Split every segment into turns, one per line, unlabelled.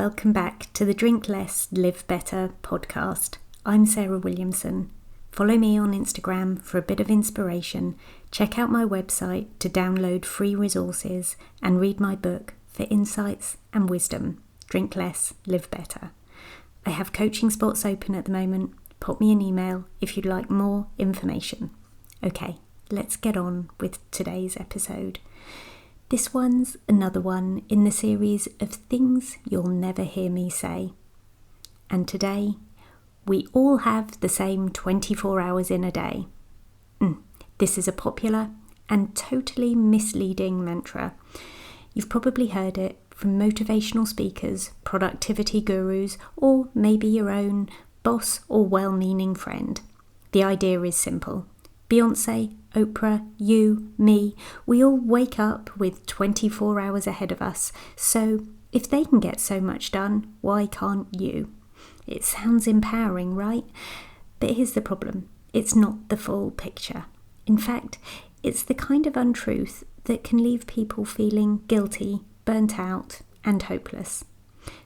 welcome back to the Drink Less, Live Better podcast. I'm Sarah Williamson. Follow me on Instagram for a bit of inspiration, check out my website to download free resources, and read my book for insights and wisdom, Drink Less, Live Better. I have coaching spots open at the moment. Pop me an email if you'd like more information. Okay, let's get on with today's episode. This one's another one in the series of things you'll never hear me say. And today, we all have the same 24 hours in a day. This is a popular and totally misleading mantra. You've probably heard it from motivational speakers, productivity gurus, or maybe your own boss or well-meaning friend. The idea is simple. Beyoncé, Oprah, you, me, we all wake up with 24 hours ahead of us. So if they can get so much done, why can't you? It sounds empowering, right? But here's the problem. It's not the full picture. In fact, it's the kind of untruth that can leave people feeling guilty, burnt out, and hopeless.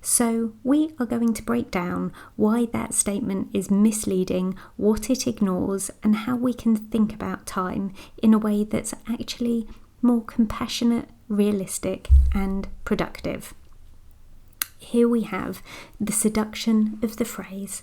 So we are going to break down why that statement is misleading, what it ignores, and how we can think about time in a way that's actually more compassionate, realistic, and productive. Here we have the seduction of the phrase.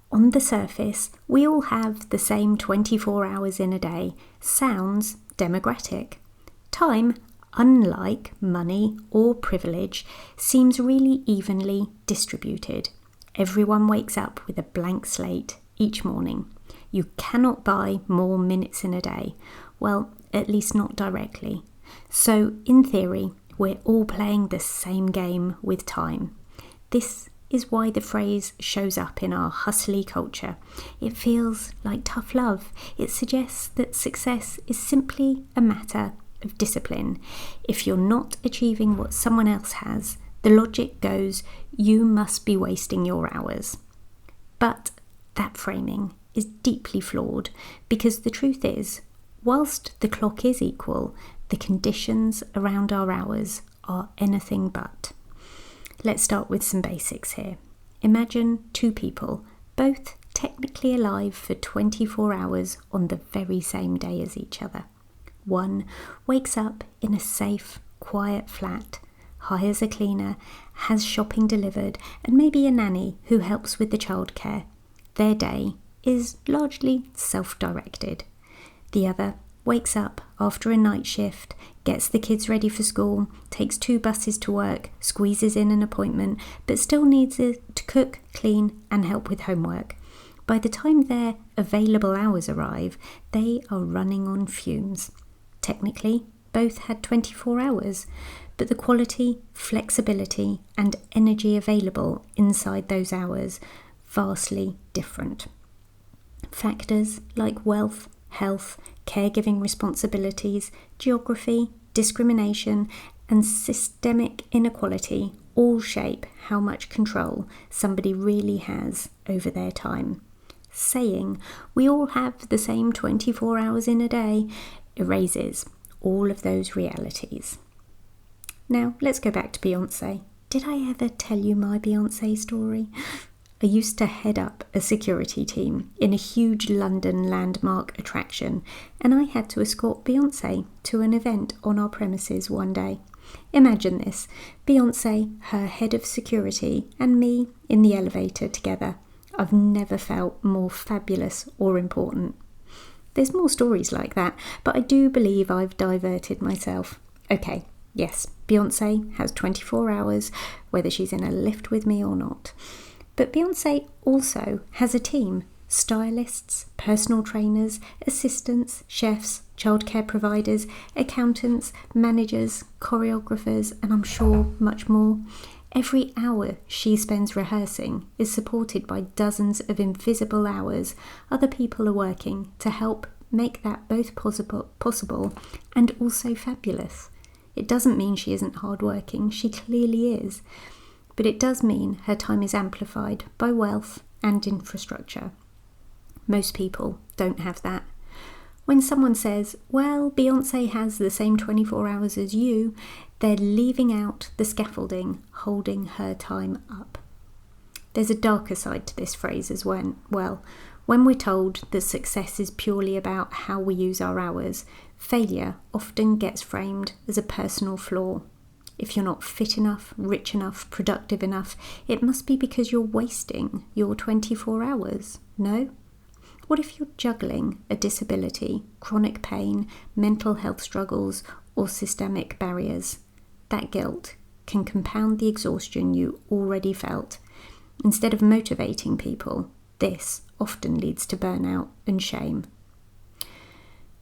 On the surface, we all have the same 24 hours in a day. Sounds democratic. Time, unlike money or privilege, seems really evenly distributed. Everyone wakes up with a blank slate each morning. You cannot buy more minutes in a day. Well, at least not directly. So, in theory, we're all playing the same game with time. This is why the phrase shows up in our hustly culture. It feels like tough love. It suggests that success is simply a matter of discipline. If you're not achieving what someone else has, the logic goes, you must be wasting your hours. But that framing is deeply flawed because the truth is, whilst the clock is equal, the conditions around our hours are anything but. Let's start with some basics here. Imagine two people, both technically alive for 24 hours on the very same day as each other. One wakes up in a safe, quiet flat, hires a cleaner, has shopping delivered, and maybe a nanny who helps with the childcare. Their day is largely self-directed. The other wakes up after a night shift, gets the kids ready for school, takes 2 buses to work, squeezes in an appointment, but still needs to cook, clean, and help with homework. By the time their available hours arrive, they are running on fumes. Technically, both had 24 hours, but the quality, flexibility, and energy available inside those hours vastly different. Factors like wealth, health, caregiving responsibilities, geography, discrimination, and systemic inequality all shape how much control somebody really has over their time. Saying we all have the same 24 hours in a day erases all of those realities. Now, let's go back to Beyoncé. Did I ever tell you my Beyoncé story? I used to head up a security team in a huge London landmark attraction, and I had to escort Beyoncé to an event on our premises one day. Imagine this, Beyoncé, her head of security, and me in the elevator together. I've never felt more fabulous or important. There's more stories like that, but I do believe I've diverted myself. Okay, yes, Beyoncé has 24 hours, whether she's in a lift with me or not. But Beyoncé also has a team, stylists, personal trainers, assistants, chefs, childcare providers, accountants, managers, choreographers, and I'm sure much more. Every hour she spends rehearsing is supported by dozens of invisible hours other people are working to help make that both possible and also fabulous. It doesn't mean she isn't hardworking, she clearly is. But it does mean her time is amplified by wealth and infrastructure. Most people don't have that. When someone says, well, Beyoncé has the same 24 hours as you, They're leaving out the scaffolding, holding her time up. There's a darker side to this phrase as well. When we're told that success is purely about how we use our hours, failure often gets framed as a personal flaw. If you're not fit enough, rich enough, productive enough, it must be because you're wasting your 24 hours. No? What if you're juggling a disability, chronic pain, mental health struggles, or systemic barriers? That guilt can compound the exhaustion you already felt. Instead of motivating people, this often leads to burnout and shame.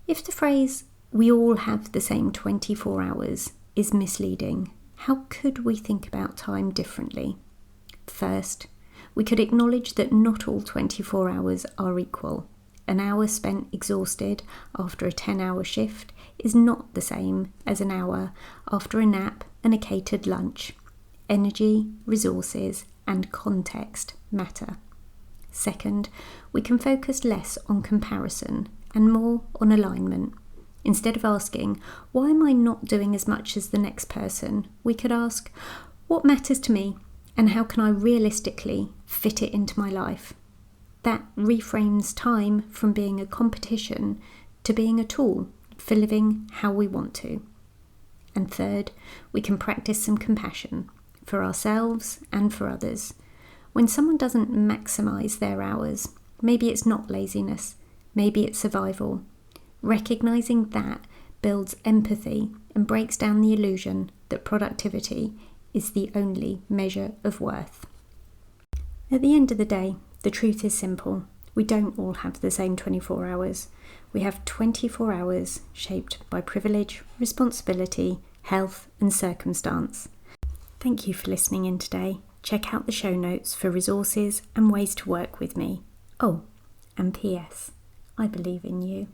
If the phrase, "we all have the same 24 hours," is misleading, how could we think about time differently? First, we could acknowledge that not all 24 hours are equal. An hour spent exhausted after a 10-hour shift is not the same as an hour after a nap and a catered lunch. Energy, resources, and context matter. Second, we can focus less on comparison and more on alignment. Instead of asking, "Why am I not doing as much as the next person?" we could ask, "What matters to me, and how can I realistically fit it into my life?" That reframes time from being a competition to being a tool for living how we want to. And third, we can practice some compassion for ourselves and for others. When someone doesn't maximize their hours, maybe it's not laziness, maybe it's survival. Recognizing that builds empathy and breaks down the illusion that productivity is the only measure of worth. At the end of the day, the truth is simple. We don't all have the same 24 hours. We have 24 hours shaped by privilege, responsibility, health, and circumstance. Thank you for listening in today. Check out the show notes for resources and ways to work with me. Oh, and P.S. I believe in you.